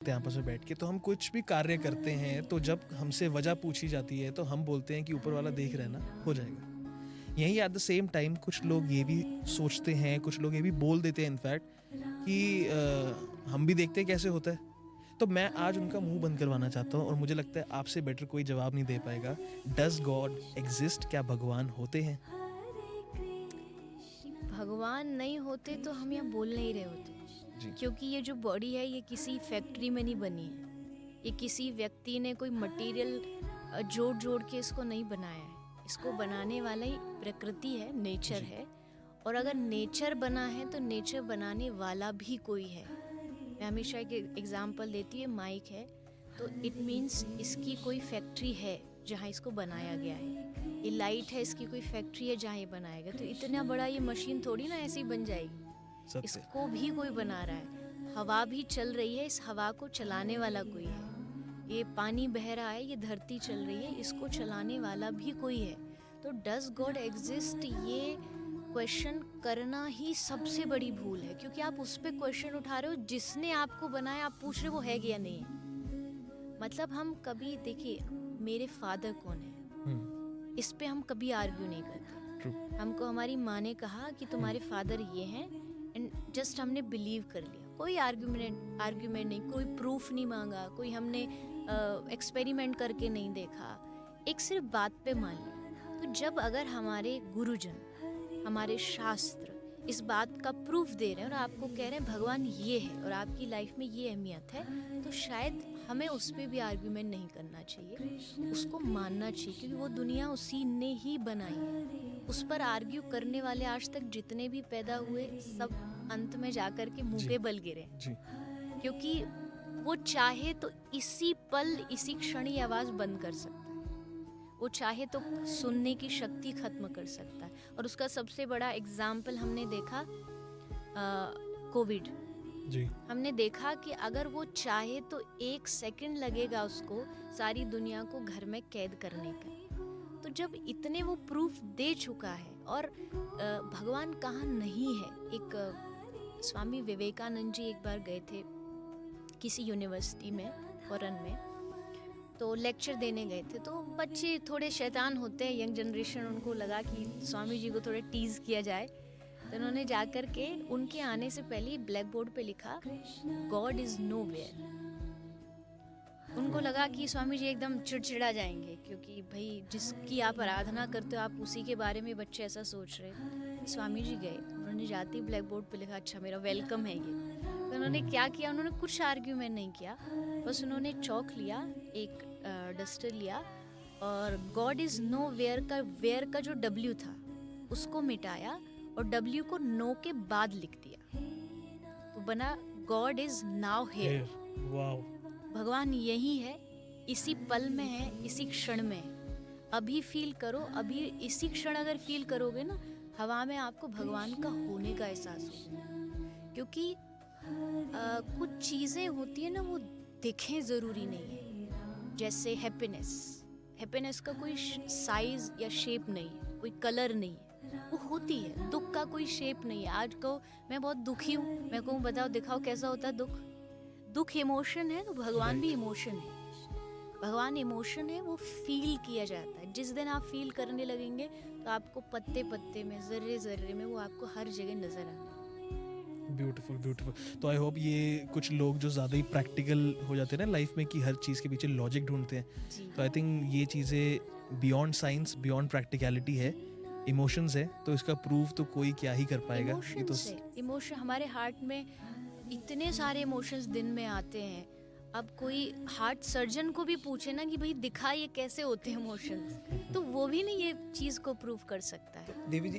आपस में बैठ के, तो हम कुछ भी कार्य करते हैं तो जब हमसे वजह पूछी जाती है तो हम बोलते हैं कि ऊपर वाला देख रहा है ना, हो जाएगा। यही एट द सेम टाइम कुछ लोग ये भी सोचते हैं, कुछ लोग ये भी बोल देते हैं इनफैक्ट कि हम भी देखते हैं कैसे होता है। तो मैं आज उनका मुंह बंद करवाना चाहता हूँ और मुझे लगता है आपसे बेटर कोई जवाब नहीं दे पाएगा। Does God exist? क्या भगवान होते हैं? भगवान नहीं होते तो हम यहाँ बोल नहीं रहे होते, क्योंकि ये जो बॉडी है ये किसी फैक्ट्री में नहीं बनी है। ये किसी व्यक्ति ने कोई मटेरियल जोड़ जोड़ के इसको नहीं बनाया है। इसको बनाने वाला ही प्रकृति है, नेचर है। और अगर नेचर बना है तो नेचर बनाने वाला भी कोई है। मैं हमेशा एक एग्जांपल देती है, माइक है तो इट मीन्स इसकी कोई फैक्ट्री है जहाँ इसको बनाया गया है। ये लाइट है, इसकी कोई फैक्ट्री है जहाँ ये बनाया गया। तो इतना बड़ा ये मशीन थोड़ी ना ऐसी बन जाएगी, इसको भी कोई बना रहा है। हवा भी चल रही है, इस हवा को चलाने वाला कोई है। ये पानी बह रहा है, ये धरती चल रही है, इसको चलाने वाला भी कोई है। तो डज गॉड एग्जिस्ट, ये क्वेश्चन करना ही सबसे बड़ी भूल है, क्योंकि आप उस पर क्वेश्चन उठा रहे हो जिसने आपको बनाया। आप पूछ रहे हो वो है या नहीं है। मतलब हम कभी देखिए, मेरे फादर कौन है इस पे हम कभी आर्ग्यू नहीं करते। हमको हमारी माँ ने कहा कि तुम्हारे फादर ये हैं एंड जस्ट हमने बिलीव कर लिया। कोई आर्ग्यूमेंट नहीं, कोई प्रूफ नहीं मांगा, कोई हमने एक्सपेरिमेंट करके नहीं देखा, एक सिर्फ बात पे मान लिया। तो जब अगर हमारे गुरुजन, हमारे शास्त्र इस बात का प्रूफ दे रहे हैं और आपको कह रहे हैं भगवान ये है और आपकी लाइफ में ये अहमियत है, तो शायद हमें उस पर भी आर्ग्यूमेंट नहीं करना चाहिए, उसको मानना चाहिए, क्योंकि वो दुनिया उसी ने ही बनाई है। उस पर आर्ग्यू करने वाले आज तक जितने भी पैदा हुए सब अंत में जाकर के मुंह पे बल गिरे, क्योंकि वो चाहे तो इसी पल इसी क्षण ही आवाज़ बंद कर सकता है। वो चाहे तो सुनने की शक्ति खत्म कर सकता है। और उसका सबसे बड़ा एग्जाम्पल हमने देखा कोविड। हमने देखा कि अगर वो चाहे तो 1 सेकंड लगेगा उसको सारी दुनिया को घर में कैद करने का। तो जब इतने वो प्रूफ दे चुका है, और भगवान कहाँ नहीं है। एक स्वामी विवेकानंद जी एक बार गए थे किसी यूनिवर्सिटी में, फॉरेन में, तो लेक्चर देने गए थे। तो बच्चे थोड़े शैतान होते हैं, यंग जनरेशन, उनको लगा कि स्वामी जी को थोड़े टीज किया जाए। तो उन्होंने जाकर के उनके आने से पहले ब्लैक बोर्ड पे लिखा गॉड इज नोवेयर। उनको लगा कि स्वामी जी एकदम चिड़चिड़ा जाएंगे, क्योंकि भाई जिसकी आप आराधना करते हो आप उसी के बारे में बच्चे ऐसा सोच रहे। स्वामी जी गए, उन्होंने जाते ही ब्लैक बोर्ड पे लिखा अच्छा मेरा वेलकम है ये। तो उन्होंने क्या किया, उन्होंने कुछ आर्ग्यूमेंट नहीं किया, बस उन्होंने चौक लिया, एक डस्टर लिया और गॉड इज नो वेयर का वेयर का जो W था उसको मिटाया और W को नो के बाद लिख दिया, तो बना गॉड इज नाउ हियर। भगवान यही है, इसी पल में है, इसी क्षण में है। अभी फील करो, अभी इसी क्षण अगर फील करोगे ना, हवा में आपको भगवान का होने का एहसास होगा। क्योंकि कुछ चीज़ें होती है ना, वो दिखें ज़रूरी नहीं है। जैसे हैप्पीनेस का कोई साइज या शेप नहीं है, कोई कलर नहीं है, वो होती है। दुख का कोई शेप नहीं है। आज कहो मैं बहुत दुखी हूँ, मैं कहूँ बताओ दिखाओ कैसा होता है दुख। दुख इमोशन है, तो भगवान भी इमोशन है। भगवान इमोशन है, वो फील किया जाता है। जिस दिन आप फील करने लगेंगे तो आपको पत्ते पत्ते में, जर्रे जर्रे में वो आपको हर जगह नजर आएगा। ब्यूटीफुल। तो आई होप ये कुछ लोग जो ज़्यादा ही प्रैक्टिकल हो जाते हैं ना लाइफ में, कि हर चीज़ के पीछे लॉजिक ढूंढते हैं, तो आई थिंक ये चीज़ें बियॉन्ड साइंस, बियॉन्ड प्रैक्टिकलिटी है, इमोशंस है, तो इसका प्रूफ तो कोई क्या ही कर पाएगा। ये तो इमोशन हमारे हार्ट में इतने सारे इमोशंस दिन में आते हैं। अब कोई हार्ट सर्जन को भी पूछे ना कि भाई दिखा ये कैसे होते हैं इमोशंस, तो वो भी नहीं ये चीज़ को प्रूव कर सकता है। देवी जी,